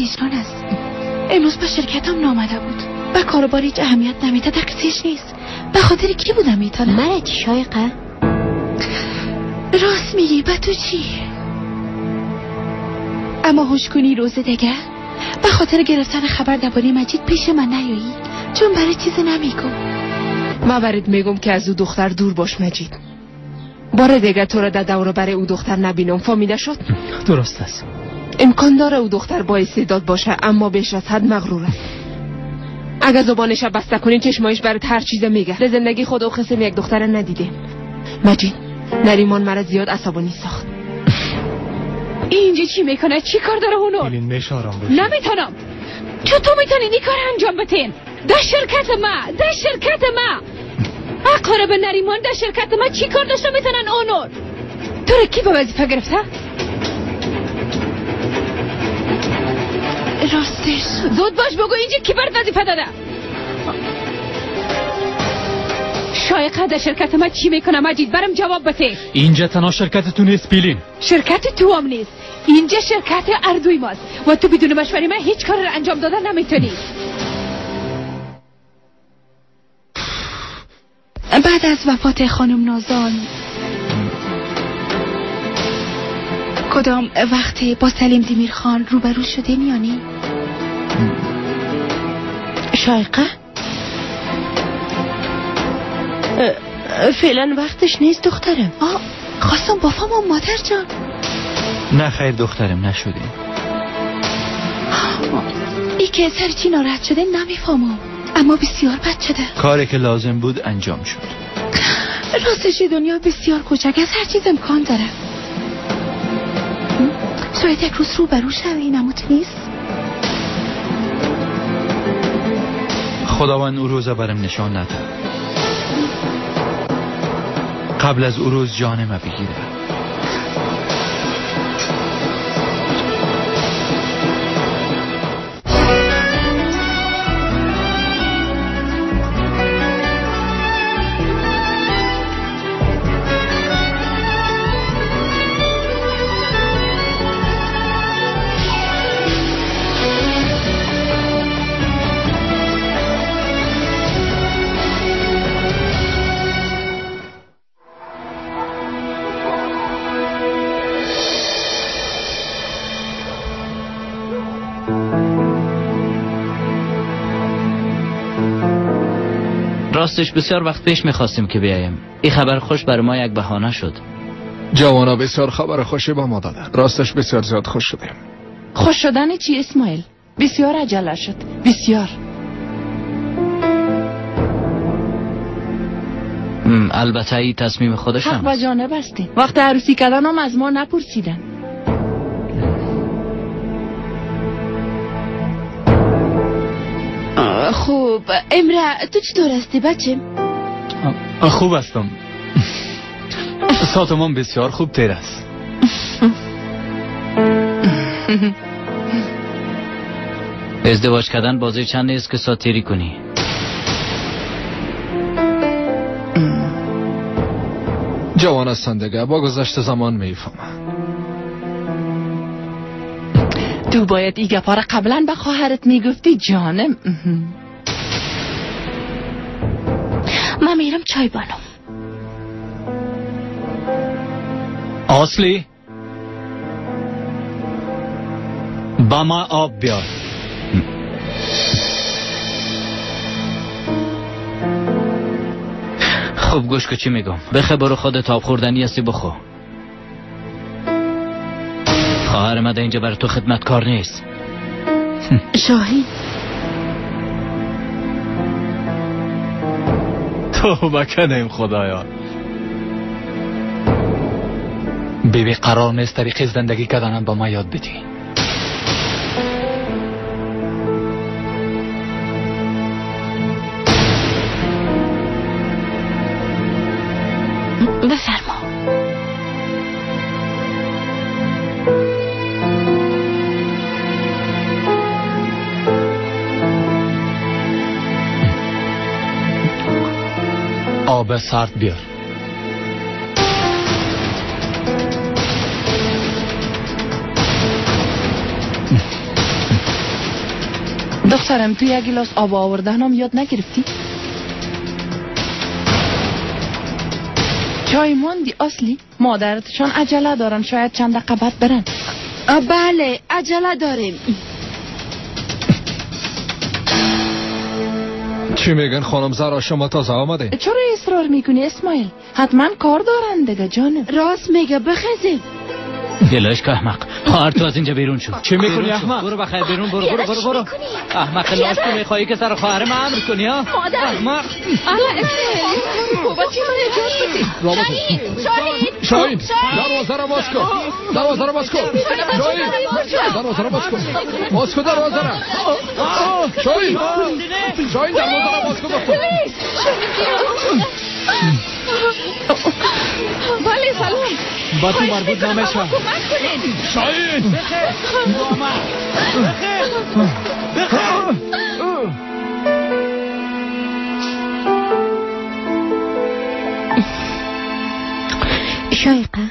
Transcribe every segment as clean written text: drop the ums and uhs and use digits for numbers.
دیجلان است. امروز با شرکتم نامده بود و کاروبار هیچ اهمیت نمیده، تقصیرش نیست. به خاطر کی بودم میتونم؟ من چی شایقه؟ راست میگی. به تو چی؟ اما هوش کنی روز دیگه به خاطر گرفتن خبر درباره مجید پیش من نیایی، چون برای چیزی نمیگم. ما برات میگم که از او دختر دور باش مجید. بار دیگه تو را در دور برای او دختر نبینم. فهمیده شد؟ درست است. امکان داره او دختر با استعداد باشه اما بیش از حد مغرور است. اگه زبانش بسته کنی چشمایش برات هر چیز میگه. در زندگی خود او قسم یک دختر ندیده. مجید نریمان مرا زیاد عصبانی ساخت. اینجا چی میکنه؟ چی کار داره اونو؟ ایلین میشه آرام بشی. نمیتونم. چطور میتونی این کار انجام بتین؟ در شرکت ما اقارب نریمان در شرکت ما چی کار داشته میتونن اونور؟ تو رو کی به وظیفه گرفته؟ راستش زود باش بگو اینجا کی برات وظیفه داده؟ شایقه در شرکت ما چی میکنه مجید؟ برام جواب بده. اینجا تنها شرکت تو نیست پیلین. شرکت تو هم نیست، اینجا شرکت اردوی ماست و تو بدون مشوره من هیچ کار رو انجام دادن نمیتونی. بعد از وفات خانم نازان کدام وقتی با سلیم دیمیرخان روبرو شده میانی؟ شایقه؟ فعلا وقتش نیست دخترم. خواستم بافم مادر جان. نه خیر دخترم نشدیم. ای که سر چی ناراحت شده نمیفهمم، اما بسیار بد شده. کاری که لازم بود انجام شد. راستش دنیا بسیار کوچک از هر چیز امکان داره. شاید یک روز روبرو شوی، اما تو نیست. خداوند او روز برم نشان نده. قبل از او روز جانم بگیره. راستش بسیار وقت پیش میخواستیم که بیاییم. این خبر خوش برای ما یک بهانه شد. جوانا بسیار خبر خوشی با ما دادن. راستش بسیار زیاد خوش شدیم. خوش شدن چی اسماعیل؟ بسیار عجله شد، بسیار. البته این تصمیم خودش حق و جانب هستیم. وقت عروسی کردن هم از ما نپرسیدن. خوب امره تو چطور هستی بچه؟ خوب هستم. ساعتمان بسیار خوب تیر است. ازدواج کردن بازی چند نیست که ساعت تیری کنی. جوان هستن دیگه، با گذشت زمان میفهمم. تو باید ای گپا را قبلا به خواهرت میگفتی جانم. من میرم چای بانم. اصلی با ما آب بیار. خب گوش که چی میگم. بخه برو خودت آب خوردنی هستی بخو. خواهر من اینجا برای تو خدمتکار نیست. شاهین تو بکنیم خدایا. بیبی قرار نیست طریق زندگی کردنم با ما یاد بدی. بفرما. آب سرد بیار. دخترم تو یک گلاس آب آوردن هم یاد نگرفتی؟ چای موندی اصلی؟ مادرتشان عجله دارن، شاید چند دقیقه بعد برن. بله عجله داریم. چی میگن خانم زهرا، شما تازه آمده؟ چرا اصرار میکنی اسماعیل؟ حتما کار دارن دیگه جانم. راست میگه، بخزیم. گلایش که احمق، خواهر تو از اینجا بیرون شو. چی میکنی احمق؟ برو بخیر بیرون، برو احمق لاش تو میخوایی که سر خواهر من امر کنی ها؟ مادر احمق. بابا چی من اجازه بدی؟ شاهین دروازه رو باز کن. دروازه رو باز کن. شاهین دروازه رو باز کن. باز کن دروازه رو. شاهین دروازه رو باز کن. بله سلام. با تو مربوط نمیشه. کمک کنین. شاهین شایقه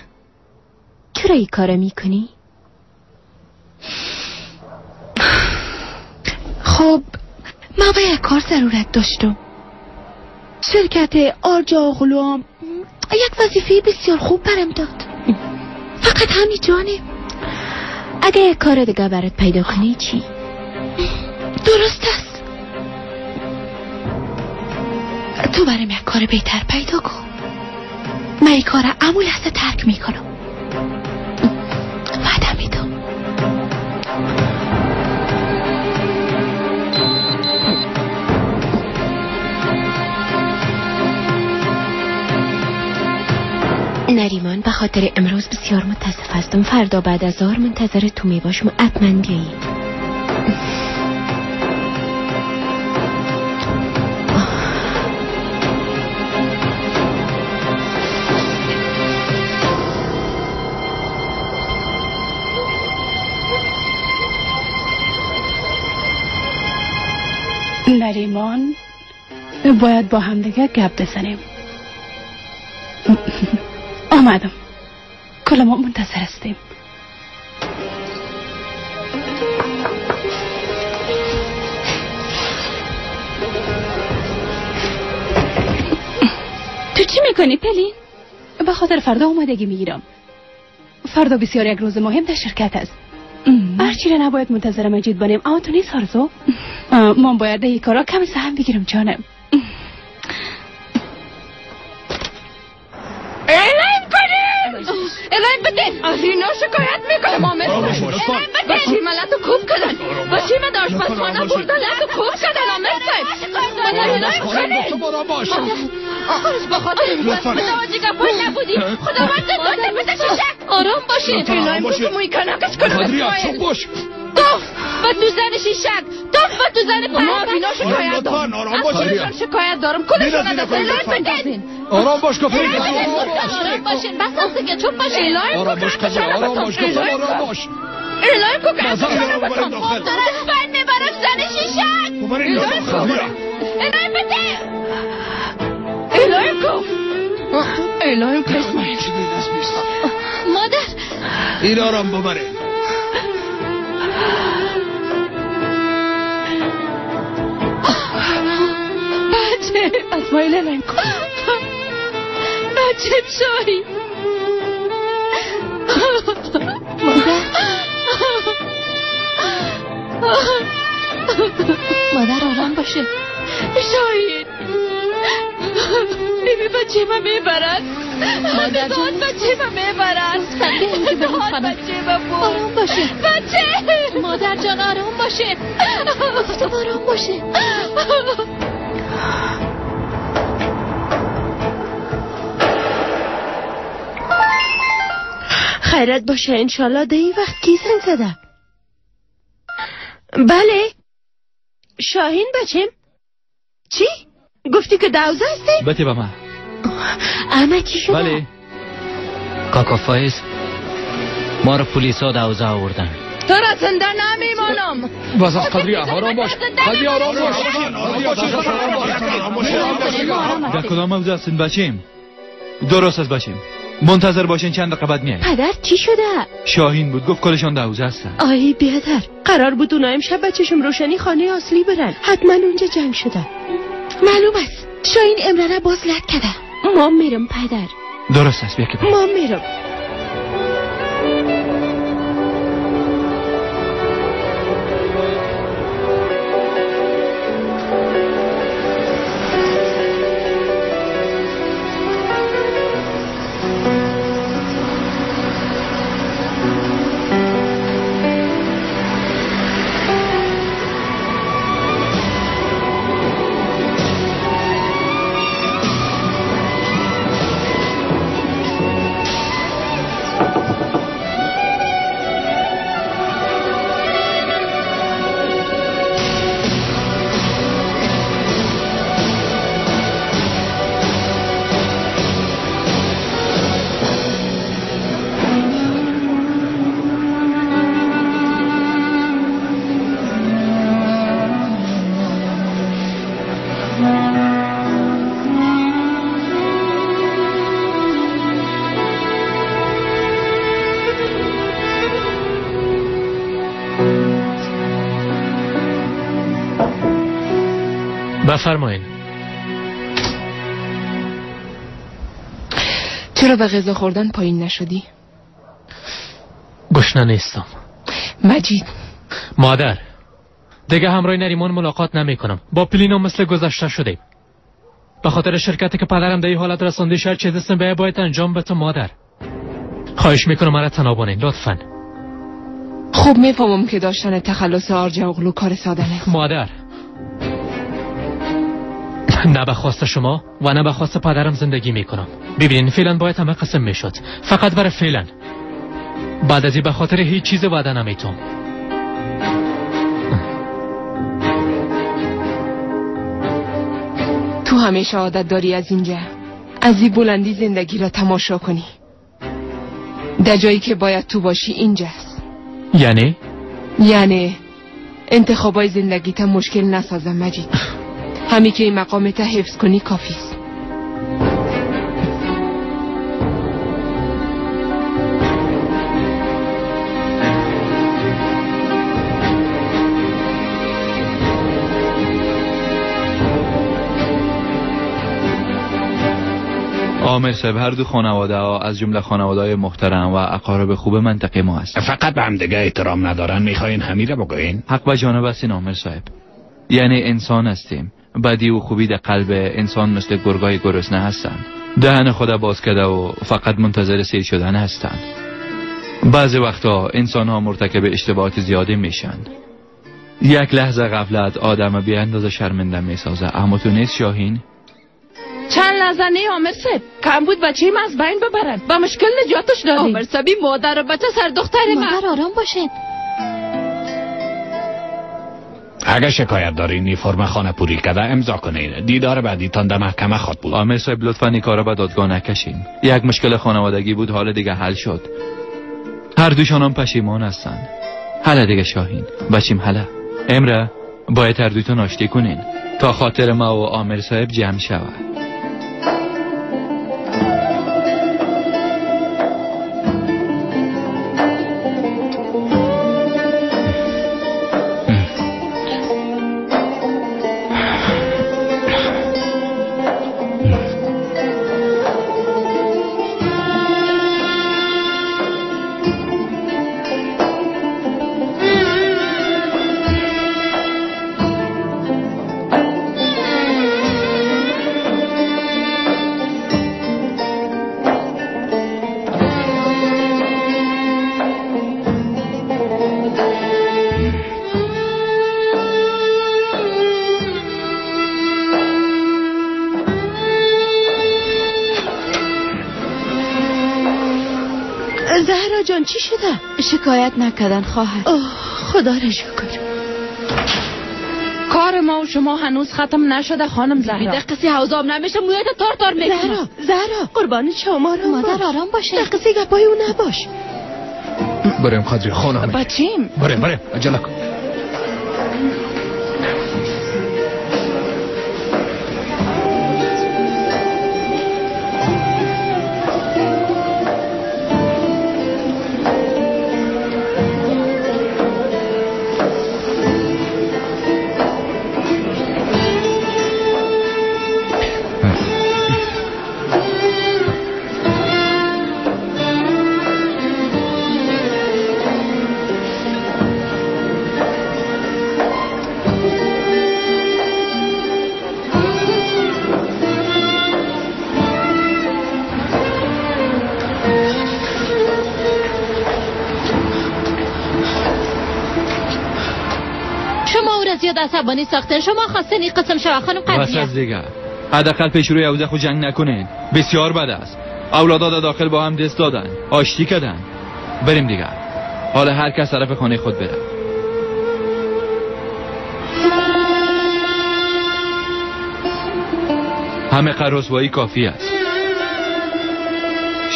چرا این کار میکنی؟ خب من به یک کار ضرورت داشتم. شرکت آرجاغلو هم یک وظیفه بسیار خوب برم داد. فقط همین جانه. اگه یک کار دیگه برات پیدا کنی چی؟ درست است. تو برام یک کار بهتر پیدا کن. من این کار امو لحظه ترک میکنم. وعده میدم. نریمان به خاطر امروز بسیار متاسف هستم. فردا بعد از ظهر منتظر تو میباشم. حتما بیایی. نریمان باید با هم دیگه گپ بزنیم. آمدم. کل ما منتظر هستیم. تو چی میکنی پلین؟ به خاطر فردا اومدگی میگیرم. فردا بسیار یک روز مهم در شرکت است. هرچی را نباید منتظر مجید بانیم. اما تو نیست آرزو؟ من باید این کارا کمی سهم بگیرم جانم. اعلام بدین. از اینا شکایت میکنم آمد. اعلام بدین. بچی ملت رو کوب کردن. بچی من داشت پسخانه بردن لط رو کوب کردن آمد صاحب. من اعلام کنید. با خاطر متوجه گپای نبودی. خدا من داده بده شک. آرام باشین. اعلام باشین. موی کنکش کنم. خدریه چوب باش. گفت و تو زن شیشک. گفت و تو زن پرد. ما اینا شکایت دارم. از کلشان شکایت دارم. کلشان از اعلام بدین. آرام باش گفتم. آرام باشین. بس از دیگه چوب باشین. آرام باش گفتم. آرام باش گفتم. آرام باش. اعلام کو که دارم فن میبرم زن شیشک. اعلام بده. اعلام کو. اعلام کو. مادر این آرام ببره. بچه اسماعیل اعلام کو. بچه شایی. مادر آرام باشه. شاهین بیبی بچه ما میبرد. مادر جان بچه ما میبرد. بچه ما آرام باشه. بچه مادر جان آرام باشه. گفتم آرام باشه. خیرت باشه انشالله. ده این وقت کی زنگ زده؟ بله شاهین بچم. چی؟ گفتی که دوزه هستی؟ بتی با من. اما چی شده؟ بله کاکا فایز ما رو پلیسا دوزه آوردن. تو را زنده نمیمانم. باز قدری آرام باش. قدری آرام باش. در کدام موضوع هستین بچیم؟ درست است بچیم. منتظر باشین چند دقیقه بعد میایم. پدر چی شده؟ شاهین بود گفت کلشان 12 هستن. آی بیادر، قرار بود اونا امشب بچه‌شون روشنی خانه اصلی برن. حتما اونجا جنگ شده. معلوم است شاهین امرانه باز لد کده. ما میرم پدر. درست است بیا که ما میرم. بفرمایین. چرا به غذا خوردن پایین نشدی؟ گشنه نیستم. مجید، مادر دیگه همراه نریمان ملاقات نمی کنم. با پلینا مثل گذشته شدیم. به خاطر شرکتی که پدرم در این حالت رسانده هر چیز اسم به باید انجام بده. مادر خواهش میکنم مرا تنابانین لطفاً. خوب میفهمم که داشتن تخلص آرجاغلو کار ساده نیست. مادر نه به خواست شما و نه به خواست پدرم زندگی میکنم. ببینین فعلا باید همه قسم میشد، فقط برای فعلا. بعد از این به خاطر هیچ چیز وعده نمیتونم. تو همیشه عادت داری از اینجا از این بلندی زندگی را تماشا کنی. در جایی که باید تو باشی اینجاست. یعنی انتخابای زندگیت مشکل نسازم مجید. همی که این مقامت حفظ کنی کافیست. عامر صاحب، هر دو خانواده ها از جمله خانواده محترم و اقارب خوب منطقه ما هست. فقط به هم دیگه احترام ندارن میخواین همیره بگوین؟ حق به جانب هستین عامر صاحب. یعنی انسان هستیم، بدی و خوبی در قلب انسان مثل گرگای گرسنه هستن. دهن خدا باز کرده و فقط منتظر سیر شدن هستن. بعضی وقتا انسان ها مرتکب اشتباهات زیاده میشن. یک لحظه غفلت آدم بی اندازه شرمنده میسازه. اما تو نیست شاهین؟ چند لحظه نه عامر صاحب، کم بود بچه ما از بین ببرن. با مشکل نجاتش دادیم. عامر صاحبی مادر و بچه سر دختر ما. مادر آرام باشین. اگه شکایت دارین این فرم خانه پوری کرده امضا کنین. دیدار بعدیتان در محکمه خود بود. عامر صاحب لطفاً این کارا به دادگاه نکشین. یک مشکل خانوادگی بود، حال دیگه حل شد. هر دوشان هم پشیمان هستن. حالا دیگه شاهین بچیم حالا امره باید هر دوتون آشتی کنین تا خاطر ما و عامر صاحب جمع شود. زهرا جان چی شده؟ شکایت نکردن خواهر. خدا را شکر. کار ما و شما هنوز ختم نشده خانم زهرا. دقیقی حوضام نمیشه مویت تار تار میکنم. زهرا قربان شما را مادر آرام باشه. دقیقی گپای او نباش. بریم خادری خانم. بچیم بریم عجله کن. شما او را زیاد عصبانی ساختن. شما خواستین این قسم شوه خانم قضیه بس دیگه حداقل پیش روی اوزخ و جنگ نکنین. بسیار بد است. اولادا داخل با هم دست دادن، آشتی کردن. بریم دیگه. حالا هر کس طرف خانه خود بره. همه رسوایی کافی است.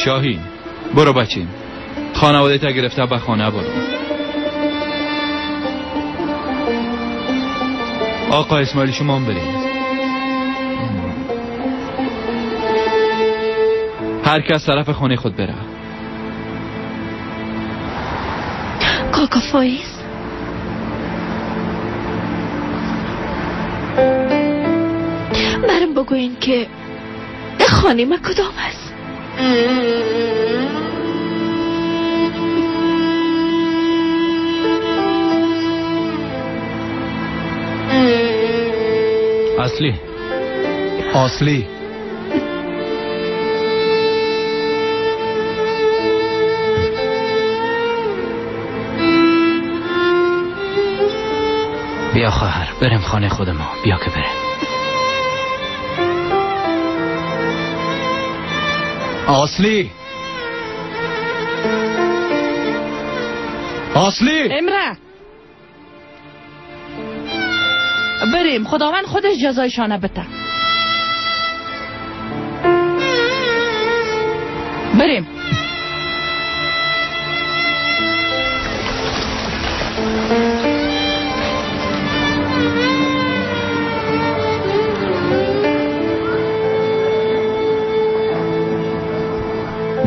شاهین برو بچیم، خانواده تا گرفته به خانه برو. آقا اسماعیل شما هم بریم. هر کس طرف خانه خود بره. کاکا فایز برم بگوین که خانه ما کدام است؟ اصلی بیا خواهر بریم خانه خود ما. بیا که بریم. اصلی امره بریم، خداوند خودش جزایشانه بده. بریم.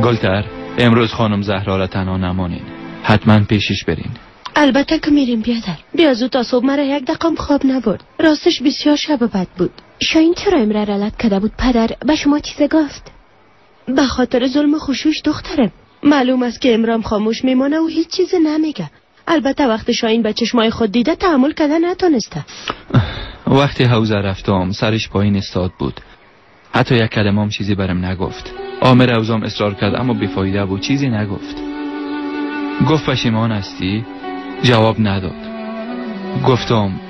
گلتر امروز خانم زهرا را تنها نمانین. حتما پیشش برین. البته که میریم بیادر. بیا زود تا صبح مرا یک دقیقه خواب نبرد. راستش بسیار شب بد بود. شاین چرا امره رلت کده بود پدر به شما چیزه گفت؟ به خاطر ظلم خشوش دخترم. معلوم است که امرام خاموش میمانه و هیچ چیز نمیگه. البته وقت شاین به چشمای خود دیده تحمل کردن نتونسته. وقتی حوزه رفتم سرش پایین استاد بود. حتی یک کلمه هم چیزی برم نگفت. عامر اوزام اصرار کرد اما بیفایده بود، چیزی نگفت. گفت پشیمان هستی؟ جواب نداد. گفتم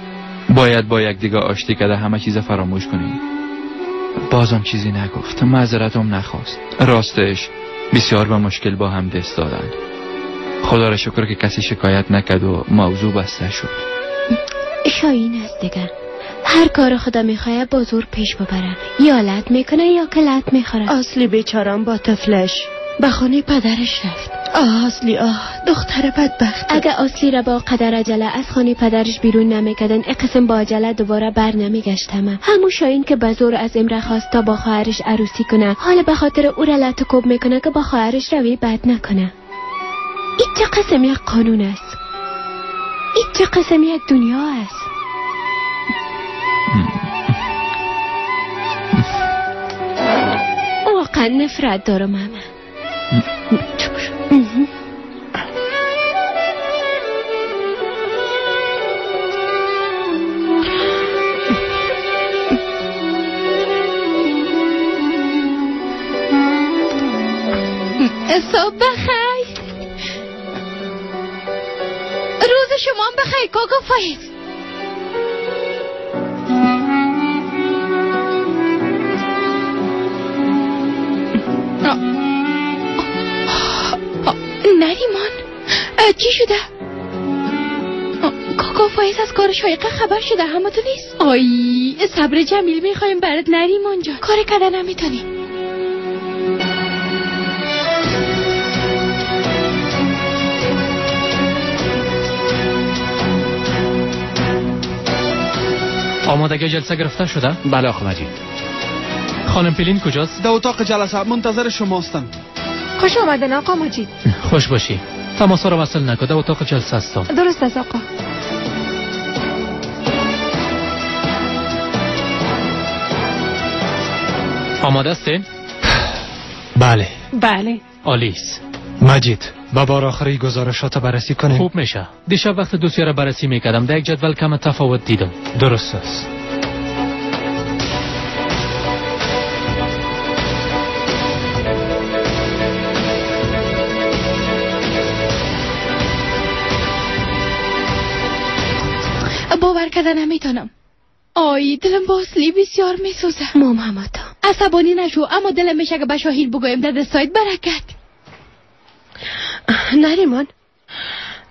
باید با یک دیگه آشتی کرده همه چیز فراموش کنیم. بازم چیزی نگفت، معذرتم نخواست. راستش بسیار به مشکل با هم دست دادن. خدا را شکر که کسی شکایت نکرد و موضوع بسته شد. شاین است دیگه. هر کار خدا میخواه با زور پیش ببره. یا لط میکنه یا که لط میخوره. اصلی بیچارم با طفلش به خانه پدرش رفت. اصلی دختر بدبخت. اگه اصلی را با قدر عجله از خانه پدرش بیرون نمیکردن این قسم با عجله دوباره بر نمیگشتم. همون شاین که به زور از امره خواست تا با خواهرش عروسی کنه، حالا به خاطر او را لط و کوب میکنه که با خواهرش روی بد نکنه. این چه قسم یک قانون است؟ این چه قسم یک دنیا است؟ واقعا نفرت دارم همه. صبح بخیر. روز شما بخیر کاکا فایز. نریمان چی شده؟ کاکا فایز از کار شایقه خبر شده همه تو نیست؟ آی صبر جمیل میخوایم برات نریمان جا. کاری کردن نمیتونی. آمادگی جلسه گرفته شده؟ بله آقا مجید. خانم پیلین کجاست؟ در اتاق جلسه منتظر شماستم. خوش آمدن آقا مجید. خوش باشی. تماس را وصل نکده اتاق جلسه هستم. درست است آقا. آماده هستین؟ بله. بله. آلیس. مجید با بار آخری گزارشات بررسی کنیم. خوب میشه. دیشب وقت دوسیه را بررسی میکردم در یک جدول کم تفاوت دیدم. درست است. باور کردن نمیتونم. آی دلم با اصلی بسیار میسوزه. مام هماتا عصبانی نشو، اما دلم میشه که به شاهین بگویم در دستایت برکت. نریمان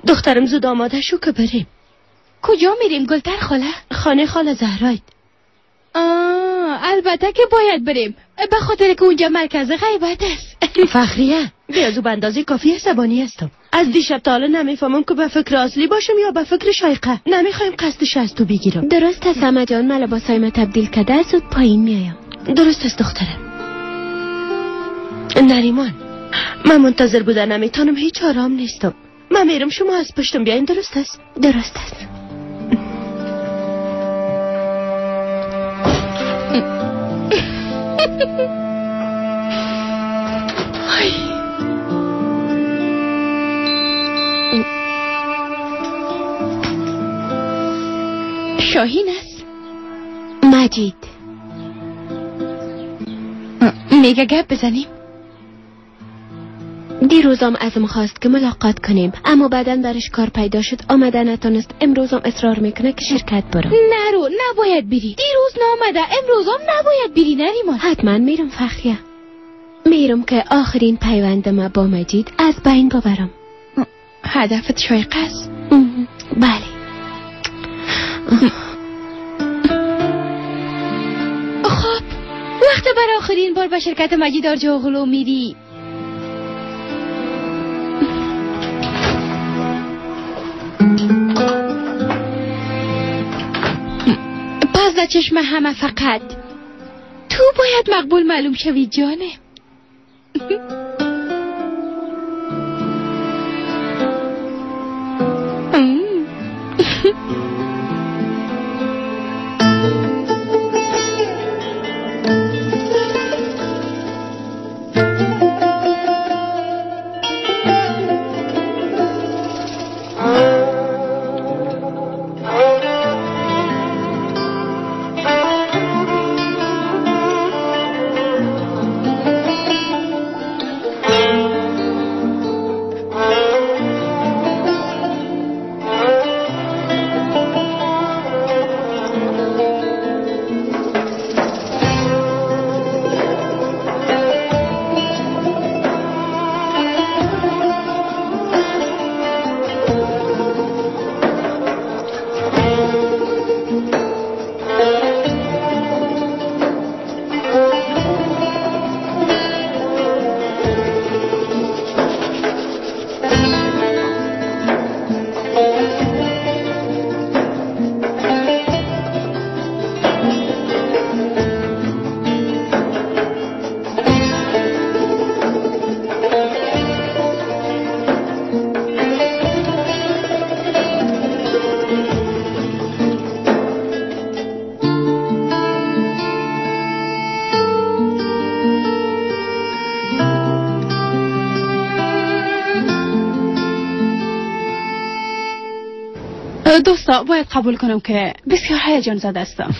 دخترم زود آماده شو که بریم. کجا میریم گلتر خاله؟ خانه خاله زهراید. البته که باید بریم، به خاطر که اونجا مرکز غیبت است. فخریه بیازو به اندازه کافی عصبانی هستم. از دیشب تا حالا نمیفهمم که به فکر اصلی باشم یا به فکر شایقه. نمیخوایم قصدش از تو بگیرم. درست است اما جان، من لباسای ما تبدیل کرده زود پایین میایم. درست است دخترم. نریمان من منتظر بودن نمیتونم، هیچ آرام نیستم. من میرم شما از پشتم بیاین. درست است؟ درست است. شاهین است؟ مجید میگه گپ بزنیم. دیروزم ازم خواست که ملاقات کنیم، اما بعدن برش کار پیدا شد آمده نتونست. امروزم اصرار میکنه که شرکت برم. نرو، نباید بری. دیروز نامده، امروزم نباید بری نریمان. حتما میرم فخریه. میرم که آخرین پیوند ما با مجید از بین ببرم. هدفت شایقه است؟ بله. خب وقت برای آخرین بار به شرکت مجید آرجاغلو میری. پس در چشم همه فقط تو باید مقبول معلوم شوی جانه. دوستا باید قبول کنم که بسیار هیجان زده هستم.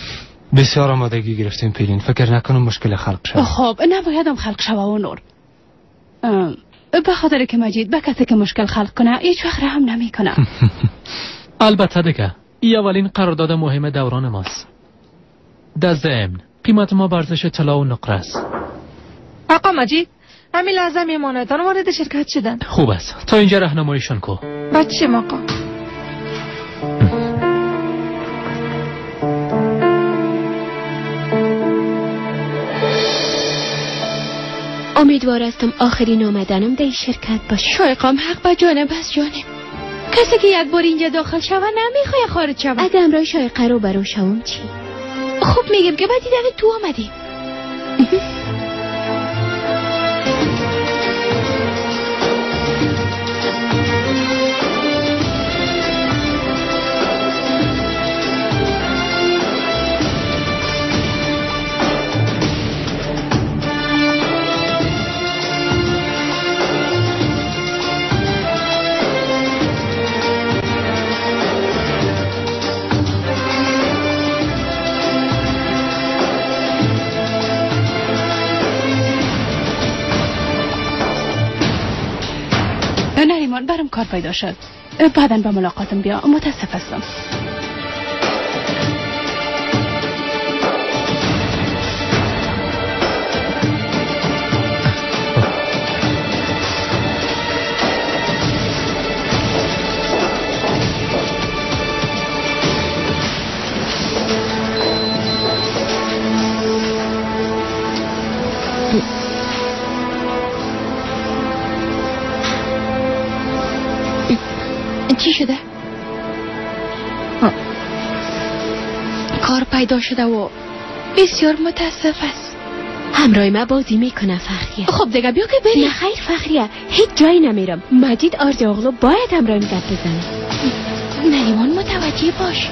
بسیار آمادگی گرفتیم پیلین. فکر نکنم مشکل خلق شود. خب نبایدم خلق شود و نور. به خاطر که مجید به کسی که مشکل خلق کنه هیچ وقت رحم نمی کنه. البته دیگه این اولین قرارداد مهم دوران ماست. در ضمن قیمت ما برزش طلا و نقره است. آقا مجید همین لحظه میمانتان وارد شرکت شدن. خوب است. تا اینجا راهنماییشان کو. بچه آقا. امیدوار هستم آخرین آمدنم در شرکت باشه. شایقام حق به جانب است جانم. کسی که یک بار اینجا داخل شود نمیخواه خارج شود. اگه امرای شایقه رو برای شوم چی؟ خب میگم که بعد دیدن تو آمدیم. نریمان برام کار پیدا شد. بعداً به ملاقاتم بیا. متاسف هستم. کار پیدا شده و بسیار متاسف است. همراه ما بازی میکنه فخریه. خب دیگه بیا که بری. نه خیر فخریه، هیچ جایی نمیرم. مجید آرجاغلو باید همراه گپ بزنه. نریمان متوجه باش.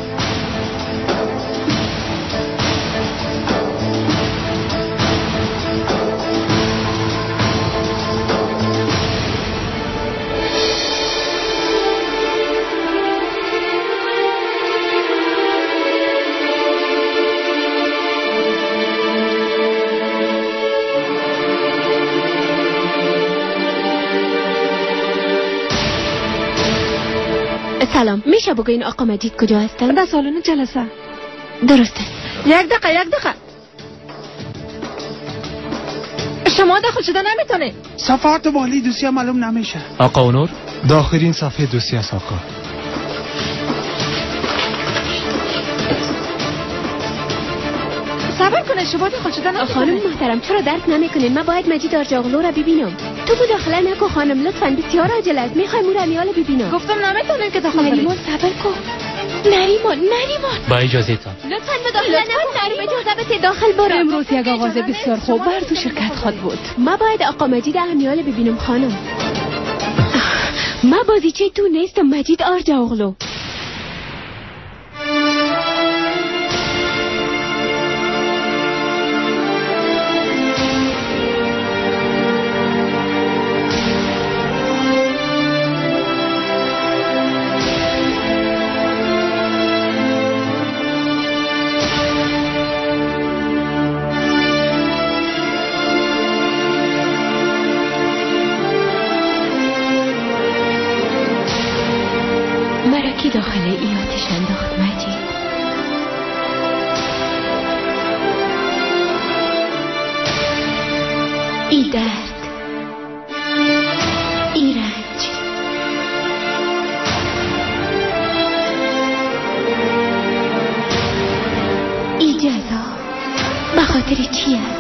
سلام، میشه بگوین آقا مجید کجا هستن؟ در سالن جلسه. درسته. یک دقیقه شما داخل شده نمیتونه. صفحات والی دوسیه معلوم نمیشه. آقا اونور داخلین صفحه دوسیه است آقا. صبر کنه شما داخل شده نمیتونه. خانم محترم چرا درک نمیکنین؟ من باید مجید آرجاغلو را ببینم. تو مداخله نکن خانم، لطفاً بسیار عجله است. میخوایم او را میال ببینم. گفتم نمیتونین که داخل نریمان صبر کن. نریمان با اجازه تا. لطفاً مداخله نکن. اجازه بده داخل برو. امروز یک آغاز بسیار خوب بر تو شرکت خود بود. ما باید آقا مجید امیال ببینم خانم. ما بازیچه تو نیستم مجید آرجاغلو. مرکی داخل ای آتش انداخت مجید. ای درد، ای رنج، ای جزا به خاطر چی است؟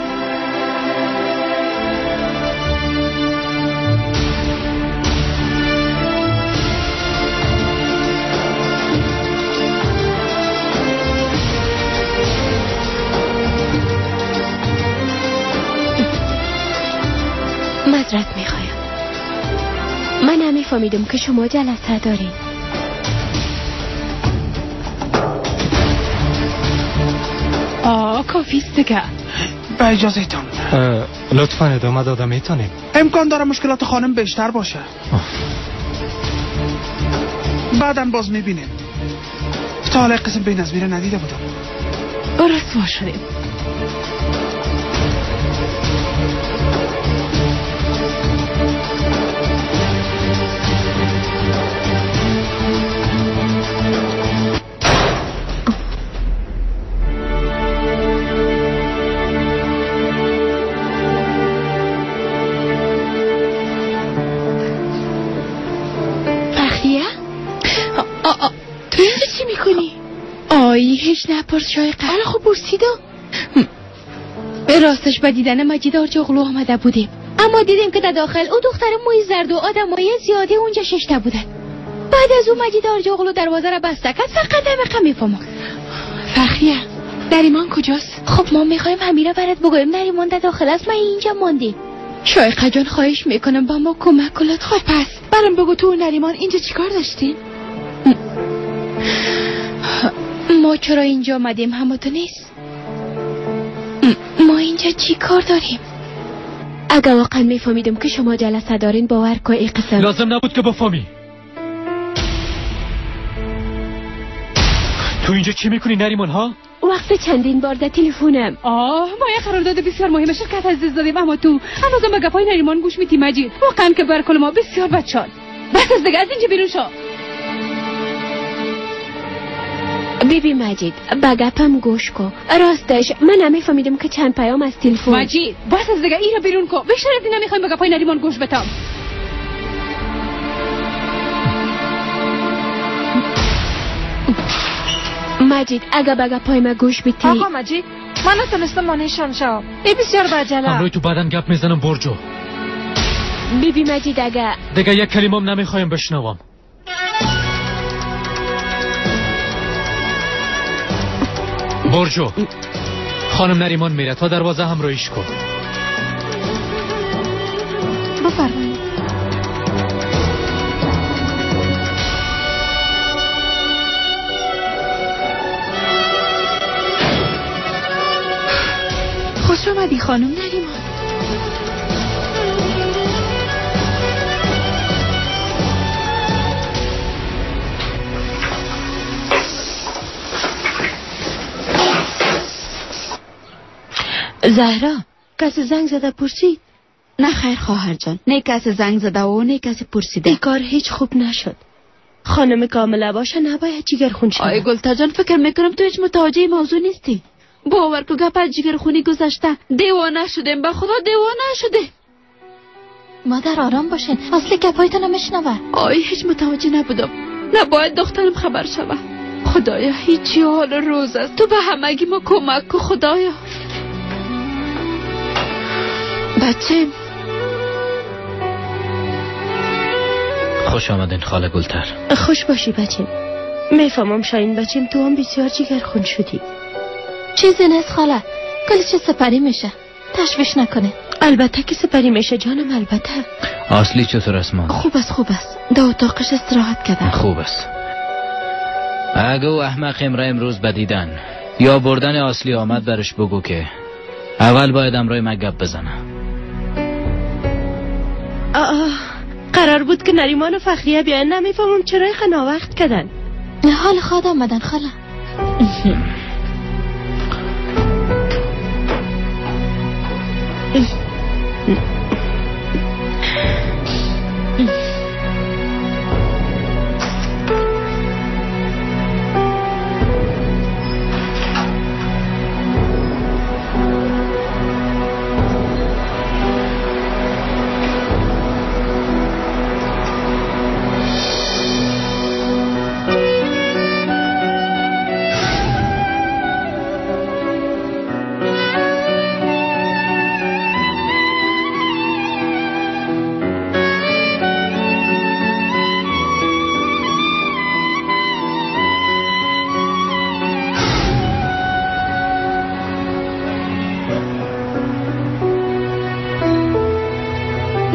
معذرت میخوایم. من نمیفهمیدم که شما جلسه دارین. کافیست دیگه. به اجازه تان لطفاً ادامه داده میتونیم. امکان داره مشکلات خانم بیشتر باشه. بعداً باز میبینیم. تا حالا قسم به نظمیر ندیده بودم. رسوا شدیم. تو اینجا چی میکنی؟ هیچ نپرس شایقه. حالا خب برسیدم. به راستش به دیدن مجید آرجاغلو آمده بودیم، اما دیدیم که در داخل او دختر موی زرد و آدمای زیادی اونجا ششته بودن. بعد از او مجید آرجاغلو دروازه را بسته کرد. فقط دمقه میفهمم. فخریه نریمان کجاست؟ خب ما میخوایم همیره برات بگویم نریمان در داخل است. ما اینجا ماندیم. شایقه جان خواهش میکنم با ما کمک کنید. خب پس برام بگو تو و نریمان اینجا چیکار داشتین؟ ما چرا اینجا آمدیم همتون نیست؟ ما اینجا چی کار داریم؟ اگه واقعا میفهمیدم که شما جلسه دارین باور کن این قسم لازم نبود که بفهمی. تو اینجا چی میکنی نریمان ها؟ وقت چندین بار در تلفنم. ما یه قرارداد بسیار مهم شرکت از دست دادیم، اما تو هنوزم به گپای نریمان گوش میدی مجید. واقعا که بر کل ما بسیار بچان. بس از دیگه از اینجا بیرون شو. بیبی مجید با گپم گوش کن. راستش من نمیفهمیدم که چند پیام از تلفن. مجید بس از دیگه ایرا بیرون کن. بیشتر از این نمیخوایم به گپای نریمان گوش بدم. مجید اگه به گپای ما گوش بدی. آقا مجید من نتونستم مانیشان شو. ای بسیار بجله. همروی تو بعدن گپ میزنم برجو. بیبی مجید اگه دیگه یک کلمم نمیخوایم بشنوم. برجو خانم نریمان میره، تا دروازه همراهیش کن. بفرمایید. خوش آمدی خانم نریمان. زهرا، کسی زنگ زده پرسید؟ نه خیر خواهر جان، نه کسی زنگ زده و نه کسی پرسیده. این کار هیچ خوب نشد. خانم کامله باشه نباید جگرخون شد. آی گلتا جان، فکر میکنم تو هیچ متوجه موضوع نیستی. باور کو گپ از جگرخونی گذشته. دیوانه شدیم، به خدا دیوانه شده. مادر آرام باشین، اصل گپایتون رو میشنوه. آی هیچ متوجه نبودم. نباید دخترم خبر شوه. خدایا هیچی حال روز است. تو به همگی ما کمک کو خدایا. بچه خوش آمدین خاله گلتر. خوش باشی بچه. میفهمم شاین بچیم تو هم بسیار جگرخون شدی. چیزی نیست خاله، کلش سپری میشه، تشویش نکنه. البته که سپری میشه جانم، البته. اصلی چطور است مادر؟ خوب است. در اتاقش استراحت کردم. خوب است. اگه او احمق امروز بدیدن یا بردن اصلی آمد برش بگو که اول باید امرای من گپ بزنه. قرار بود که نریمان و فخریه بیاین، نمیفهمم چرا خنا وقت کردن. حال خود آمدن خاله.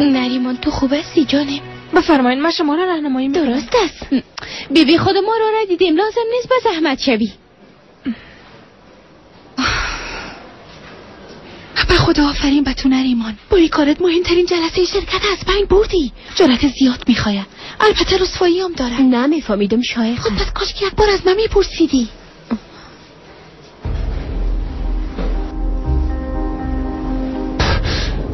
نریمان تو خوب هستی جانم؟ بفرمایید من شما را راهنمایی می‌کنم. درست است. بیبی خود ما رو ندیدیم، لازم نیست به زحمت شوی. به خدا آفرین به تو نریمان. با این کارت مهمترین جلسه شرکت از بین بردی. جرأت زیاد میخواه. البته رسوایی هم داره. نمیفهمیدم شایخ. خود پس کاش که یک بار از من میپرسیدی.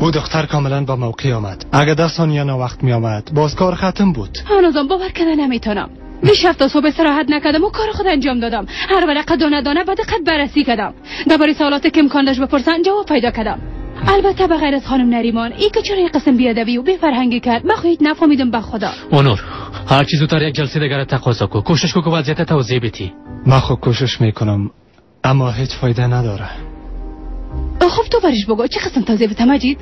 او دختر کاملا با موقع آمد. اگه 10 ثانیه نه وقت می آمد باز کار ختم بود. هنوزم باور کنه نمیتونم. بیش هفته صبح استراحت نکردم و کار خود انجام دادم. هر ورقه دانه دانه بعد قد بررسی کردم. درباره سوالاتی که امکان داشت بپرسن جواب پیدا کردم. البته به غیر از خانم نریمان، ای که چرا این قسم بیادبی و بی‌فرهنگی کرد من خودت نفهمیدم به خدا. اونور هر چیزو تا یک جلسه دیگه تقاضا کو. کوشش کو که وضعیت توضیح بدی. من خود کوشش میکنم اما هیچ فایده نداره. خب تو برش بگو چه قسم توضیح بده مجید؟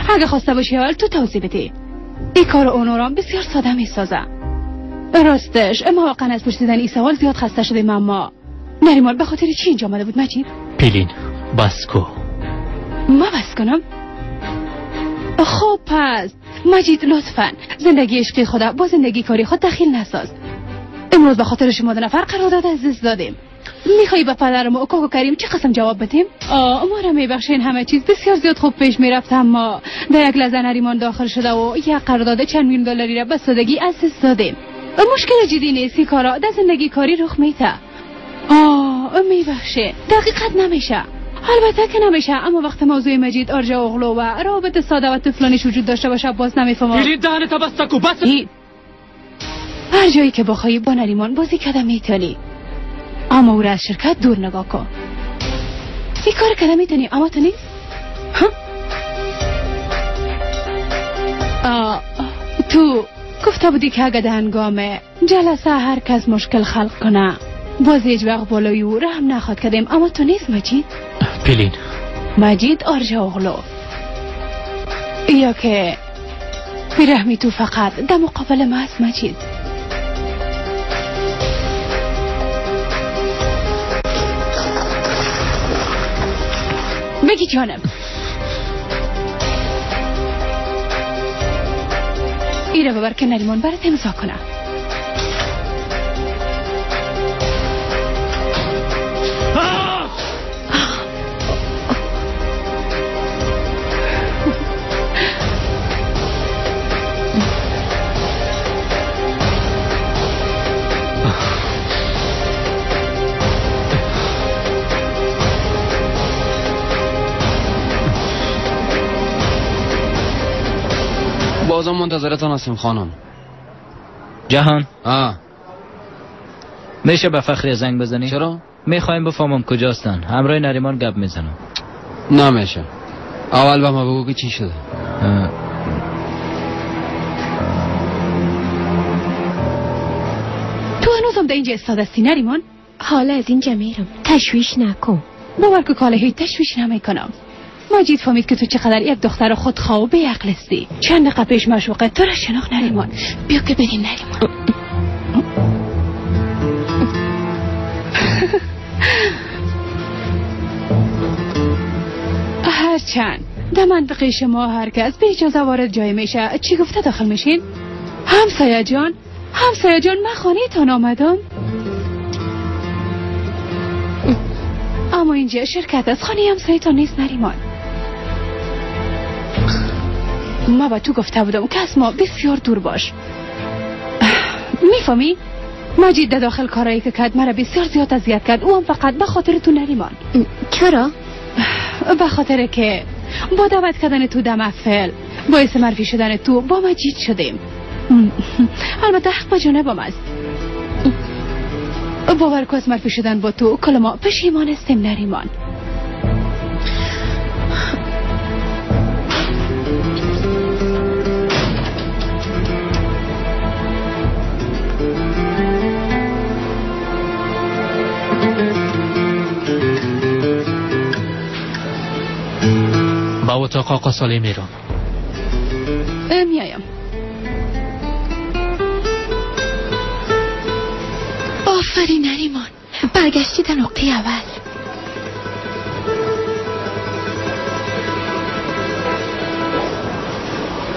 اگه خواسته باشی اول تو توضیح بده. این کار اونورام بسیار ساده میسازه. راستش اما واقعا از پرسیدن این سوال زیاد خسته شدیم. اما نریمان به خاطر چی اینجا آمده بود مجید؟ پیلین بس کو. ما بس کنم؟ خب پس مجید لطفاً زندگی عشقی خدا با زندگی کاری خود دخیل نساز. امروز به خاطر شما 2 نفر قرارداد عزیز دادیم. میخوایی به پدرم و کاکو کریم چه قسم جواب بدیم؟ ما را میبخشین، همه چیز بسیار زیاد خوب پیش میرفت، اما در یک لحظه نریمان داخل شده و یک قرارداد چند میلیون دلاری را به سادگی عزیز دادیم. مشکل جدی نیست، این کارا در زندگی کاری رخ میده. میبخشه دقیقت نمیشه، البته که نمیشه، اما وقت موضوع مجید آرجا اغلو و رابط ساده و طفلانیش وجود داشته باشه باز نمیفهمم. پیلین دهنت بسته کو بس. هر جایی که بخوای با نریمان بازی کردم میتونی، اما او را از شرکت دور نگاه کن. این کار کردم میتونی اما تو نیست. تو گفته بودی که اگه در هنگام جلسه هر کس مشکل خلق کنه باز هیچ وقت بالای او رحم نخواد کردیم، اما تو نیست مجید. پیلین مجید آرجا اغلو، یا که بیرحمی تو فقط در مقابل ما هست مجید. بگی جانم. ایره ببر که نریمان برات امضا کنم. بازم منتظرتان هستیم خانم. جهان میشه به فخری زنگ بزنی؟ چرا؟ میخوایم بفهمم کجاستن. همراه نریمان گپ میزنم. نمیشه. اول به ما بگو که چی شده. تو هنوزم در اینجا استادستی نریمان؟ حالا از اینجا میرم، تشویش نکن. باور که کاله هیچ تشویش نمیکنم. مجید فهمید که تو چقدر یک دختر خودخواه و بیعقل هستی. چند دقیقه پیش مشوقه تو را شناخت نریمان. بیا که بریم نریمان. هرچند در منطقه شما هر کس به اجازه وارد جای میشه، چی گفته داخل میشین؟ همسایه جان من خانه تان آمدم. اما اینجا شرکت از خانه همسایه تان نیست نریمان. ما با تو گفته بودم که از ما بسیار دور باش. میفهمی؟ مجید در داخل کارایی که کرد مرا بسیار زیاد اذیت کرد. او هم فقط به خاطر تو نریمان. چرا؟ به خاطر که با دعوت کردن تو در محفل باعث معرفی شدن تو با مجید شدیم. البته حق به جانبم است. باور کن از معرفی شدن با تو کل ما پشیمان هستیم نریمان. با اتاق آقا صالح میرم. میایم. آفرین نریمان، برگشتی در نقطه اول.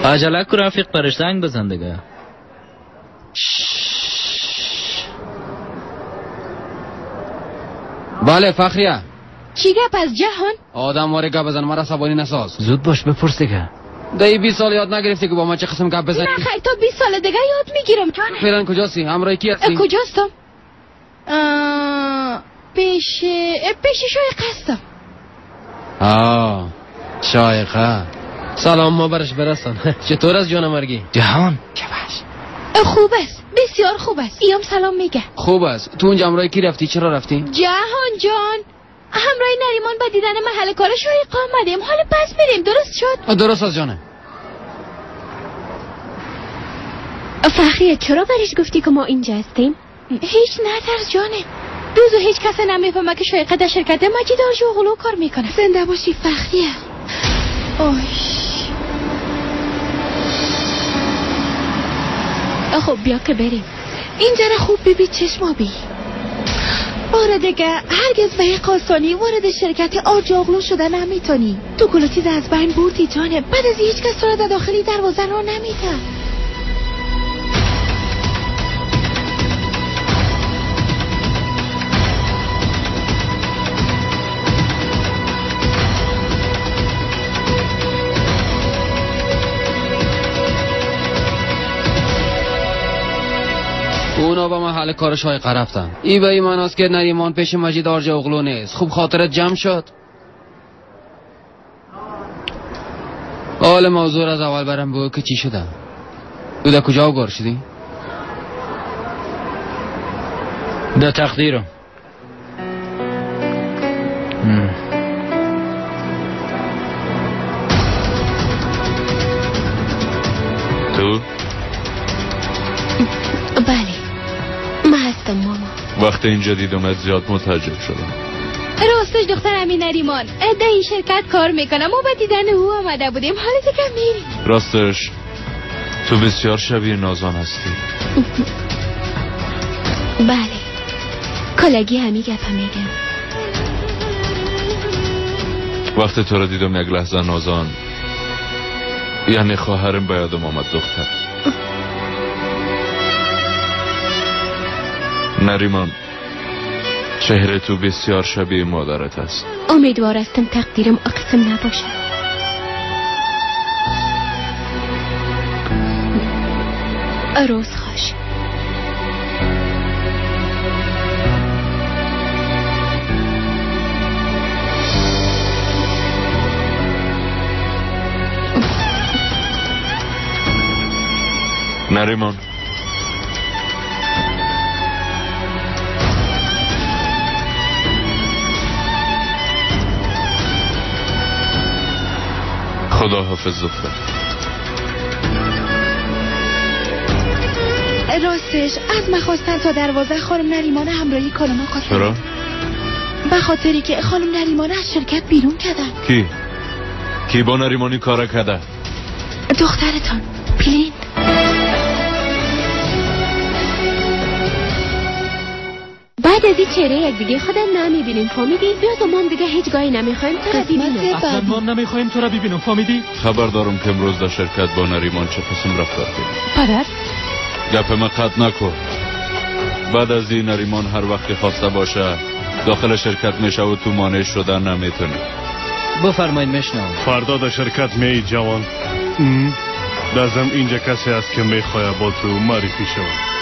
عجله کو رفیق، برش زنگ بزن دیگه. بله فخریه. چی گپ از جهان؟ آدم واره گپ بزن، مرا عصبانی نساز. زود باش بپرس دیگه. دایی 20 سال یاد نگرفتی که با ما چه قسم گپ بزنی؟ نه خیر، تا 20 سال دیگه یاد میگیرم جانم. فعلا کجاستی؟ همراه کی هستی؟ کجاستم؟ پیش شایقه هستم. شایقه. سلام ما برش برسان. چطور از جان مرگی؟ جهان چه باش؟ خوب است، بسیار خوب است. ایام سلام میگه. خوب است. تو اونجا همراه کی رفتی؟ چرا رفتی؟ جهان جان، همراه نریمان با دیدن محل کار شایقه آمدیم. حالا پس میریم. درست شد؟ درست از جانه. فخریه چرا برش گفتی که ما اینجا هستیم؟ هیچ نترس جانه. روزو هیچ کس نمیفهمه که شایقه در شرکت مجید آرژوغلو کار میکنه. زنده باشی فخریه. خب بیا که بریم. اینجا را خوب ببین چشمابی. باره دیگه هرگز به قاسانی وارد شرکت آرژوغلو شدن نمیتونی. تو کل چیز از بین بردی جانه. بعد از هیچ کس را در داخلی دروازه را نمیده. اونا با محل کار شایقه رفتن. ای به ایمان است که نریمان پیش مجید آرژوغلو نیست. خوب خاطرت جمع شد. حال موضوع از اول برم بگو که چی شده. تو در کجا گار شدی؟ در تقدیرم. تو؟ بله من هستم ماما. وقتی اینجا دیدمت زیاد متعجب شدم. راستش دختر امین نریمان در این شرکت کار میکنم. ما به دیدن او آمده بودیم. حالا دیگه میریم. راستش تو بسیار شبیه نازان هستی. بله کلگی همی گفه میگم. وقتی تو رو دیدم یک لحظه نازان، یعنی خواهرم به یادم آمد دختر. نریمان، چهره تو بسیار شبیه مادرت است. امیدوار هستم تقدیرم اقسم نباشه. روز خوش. نریمان، خدا حافظ دختر. راستش از من خواستن تا دروازه خانم نریمان همراهی کنم آقا. چرا؟ به خاطری که خانم نریمان از شرکت بیرون کردن. کی با نریمانی کار کرده؟ دخترتان پلین. بعد از این چهره یک دیگه خودم نمیبینیم، فهمیدی؟ بیاد و ما دیگه هیچ گاهی نمیخوایم تو را ببینیم. اصلا ما نمیخوایم تو را ببینیم، فهمیدی؟ خبر دارم که امروز در شرکت با نریمان چه قسم رفتار کردی. پدر؟ گپ ما قطع نکن. بعد از این نریمان هر وقتی خواسته باشه داخل شرکت میشه و تو مانع شدن نمیتونه. بفرمایید میشنم. فردا در شرکت می جوان. لازم اینجا کسی است که میخواه با تو معرفی شود.